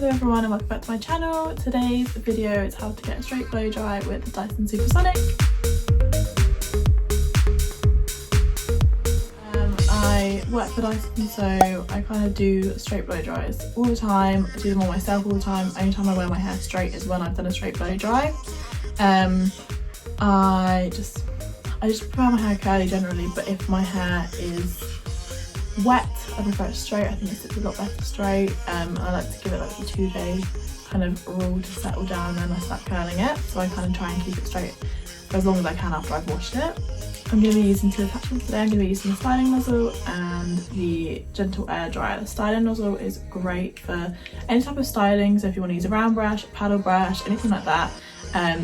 Hello everyone and welcome back to my channel. Today's video is how to get a straight blow dry with the Dyson Supersonic. I work for Dyson, so I kind of do straight blow dries all the time. I do them on myself all the time. Only time I wear my hair straight is when I've done a straight blow dry. I just prefer my hair curly generally, but if my hair is wet I prefer it straight. I think it sits a lot better straight. I like to give it like a 2-day kind of rule to settle down, and then I start curling it, so I kind of try and keep it straight for as long as I can after I've washed it. I'm going to be using two attachments today. I'm going to be using the styling nozzle and the gentle air dryer. The styling nozzle is great for any type of styling, so if you want to use a round brush, paddle brush, anything like that,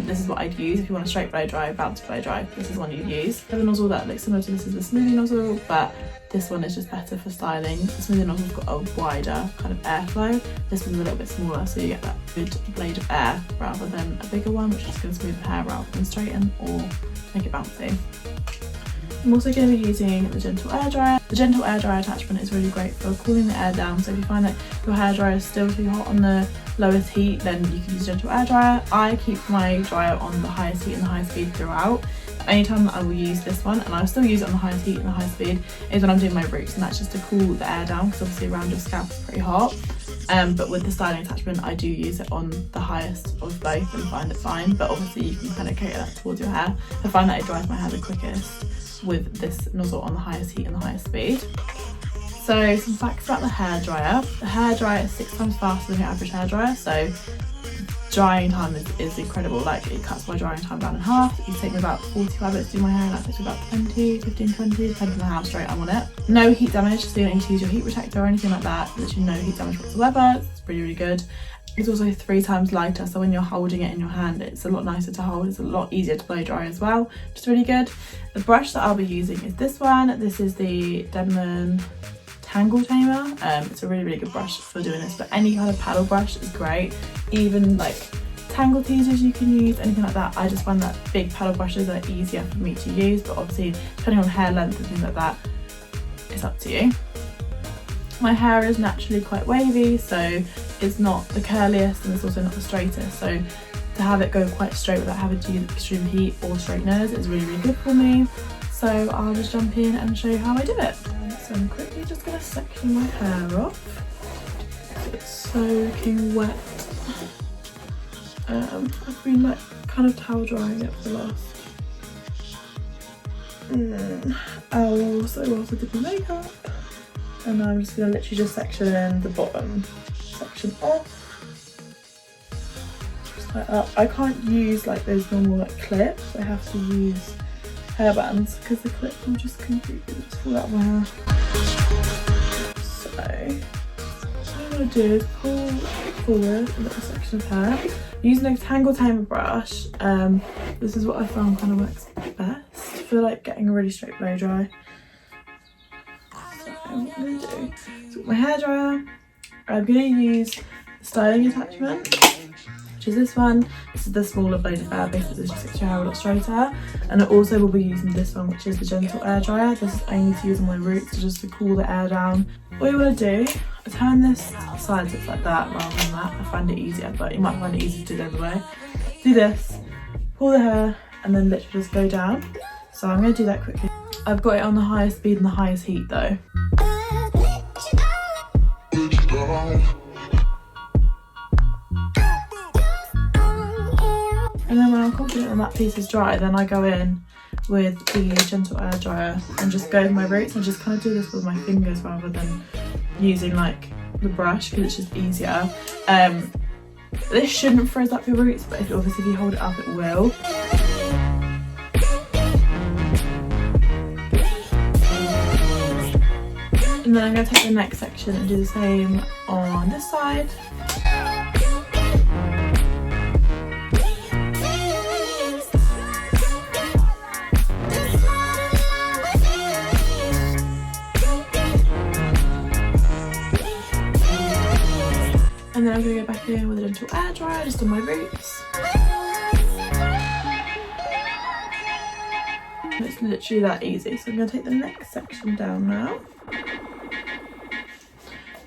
this is what I'd use. If you want a straight blow dry, bounce blow dry, this is one you'd use. The nozzle that looks similar to this is the smoothie nozzle, but this one is just better for styling. The smoothie nozzle's got a wider kind of airflow. This one's a little bit smaller, so you get that good blade of air rather than a bigger one, which is going to smooth the hair rather than straighten or make it bouncy. I'm also going to be using the gentle air dryer. The gentle air dryer attachment is really great for cooling the air down, so if you find that your hair dryer is still too hot on the lowest heat, then you can use gentle air dryer. I keep my dryer on the highest heat and the highest speed throughout. The only time that I will use this one, and I'll still use it on the highest heat and the highest speed, is when I'm doing my roots, and that's just to cool the air down because obviously around your scalp is pretty hot. But with the styling attachment I do use it on the highest of both and find it fine, but obviously you can kind of cater that towards your hair. I find that it dries my hair the quickest with this nozzle on the highest heat and the highest speed. So some facts about the hairdryer. The hairdryer is 6 times faster than your average hairdryer, so drying time is incredible. Like, it cuts my drying time down in half. It takes me about 45 minutes to do my hair, and that takes me about 15, 20, depending on how straight I'm on it. No heat damage, so you don't need to use your heat protector or anything like that. Literally no heat damage whatsoever. It's really good. It's also 3 times lighter, so when you're holding it in your hand it's a lot nicer to hold. It's a lot easier to blow dry as well, which is really good. The brush that I'll be using is this one. This is the Denman Tangle Tamer. It's a really good brush for doing this, but any kind of paddle brush is great. Even like tangle teasers you can use, anything like that. I just find that big paddle brushes are easier for me to use, but obviously depending on hair length and things like that, it's up to you. My hair is naturally quite wavy, so it's not the curliest and it's also not the straightest, so to have it go quite straight without having to use extreme heat or straighteners is really good for me. So I'll just jump in and show you how I do it. So I'm quickly just going to section my hair off. It's soaking wet. I've been like kind of towel drying it for the last hour, so whilst I did my makeup. And I'm just going to literally just section in the bottom section off. Just like that. I can't use like those normal like clips. I have to use hairbands because the clip will just completely fall out of my hair. So what I'm going to do is pull forward a little section of hair. Using a Tangle Tamer brush, this is what I found kind of works best for like getting a really straight blow dry. So what I'm going to do is with my hairdryer, I'm going to use the styling attachment, which is this one. This is the smaller blade of air, basically this just makes your hair a lot straighter. And I also will be using this one, which is the gentle air dryer. This is only to use on my roots, just to cool the air down. All you want to do, I turn this side so it's like that rather than that. I find it easier, but you might find it easier to do it the other way. Do this, pull the hair, and then literally just go down. So I'm going to do that quickly. I've got it on the highest speed and the highest heat though. And then when I'm confident that that piece is dry, then I go in with the gentle air dryer and just go with my roots and just kind of do this with my fingers rather than using like the brush, because it's just easier. This shouldn't frizz up your roots, but obviously if you hold it up it will. And then I'm going to take the next section and do the same on this side. And then I'm going to go back in with a gentle air dryer just on my roots. It's literally that easy. So I'm going to take the next section down now.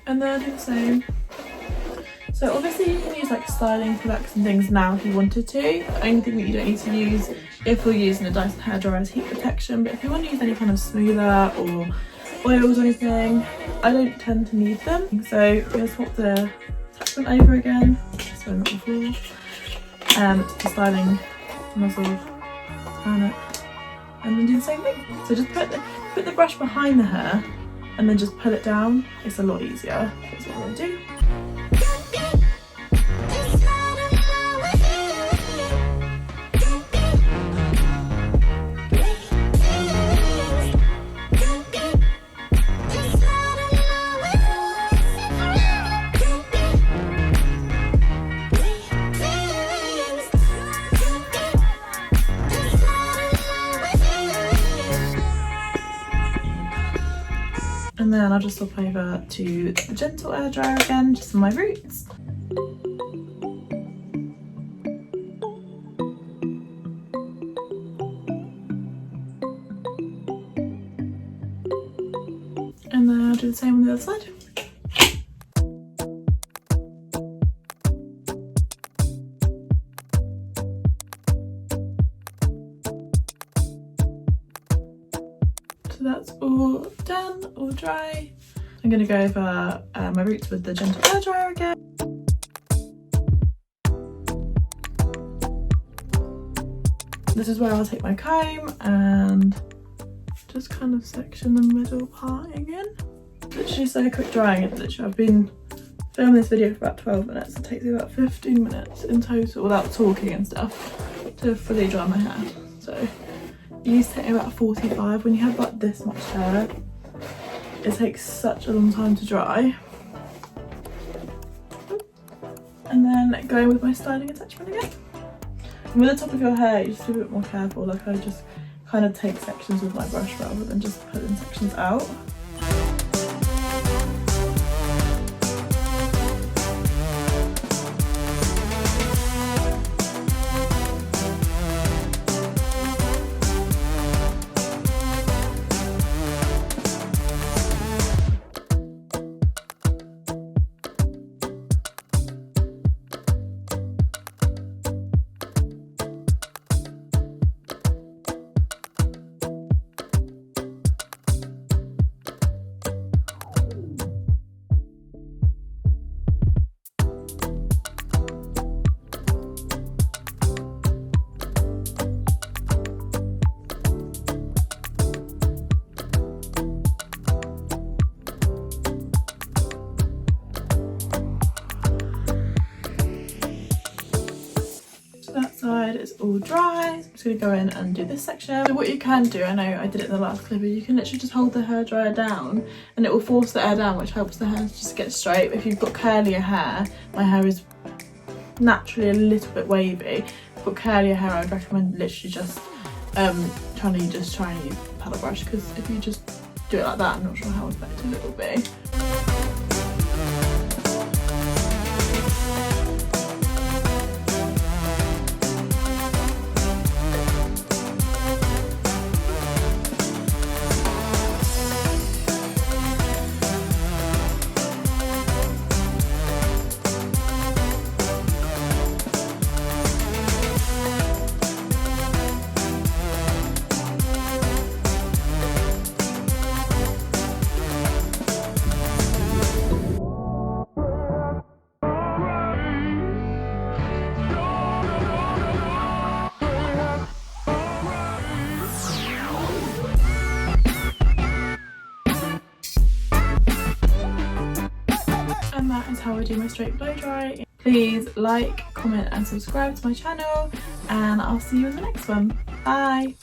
And then do the same. So So obviously you can use like styling products and things now if you wanted to. The only thing that you don't need to use if you're using a Dyson hairdryer is heat protection, but if you want to use any kind of smoother or oils or anything, I don't tend to need them. So just swap the attachment over again, so not before, the styling nozzle, turn it, and then do the same thing. So just put the brush behind the hair and then just pull it down. It's a lot easier. That's what I'm going to do. And then I'll just swap over to the gentle air dryer again, just for my roots. And then I'll do the same on the other side. So that's all done, all dry. I'm going to go over my roots with the gentle air dryer again. This is where I'll take my comb and just kind of section the middle part again. Literally so quick drying. I've been filming this video for about 12 minutes. It takes me about 15 minutes in total without talking and stuff to fully dry my hair. So it used to take me about 45. When you have like this much hair, it takes such a long time to dry. And then going with my styling attachment again. And with the top of your hair, you just be a bit more careful. Like I just kind of take sections with my brush rather than just putting sections out. That side is all dry. So I'm just going to go in and do this section. So what you can do, I know I did it in the last clip, is you can literally just hold the hairdryer down and it will force the air down, which helps the hair just get straight. If you've got curlier hair, my hair is naturally a little bit wavy. If you've got curlier hair, I'd recommend literally just trying to use paddle brush, because if you just do it like that, I'm not sure how effective it will be. And that is how I do my straight blow dry. Please like, comment and subscribe to my channel, and I'll see you in the next one. Bye!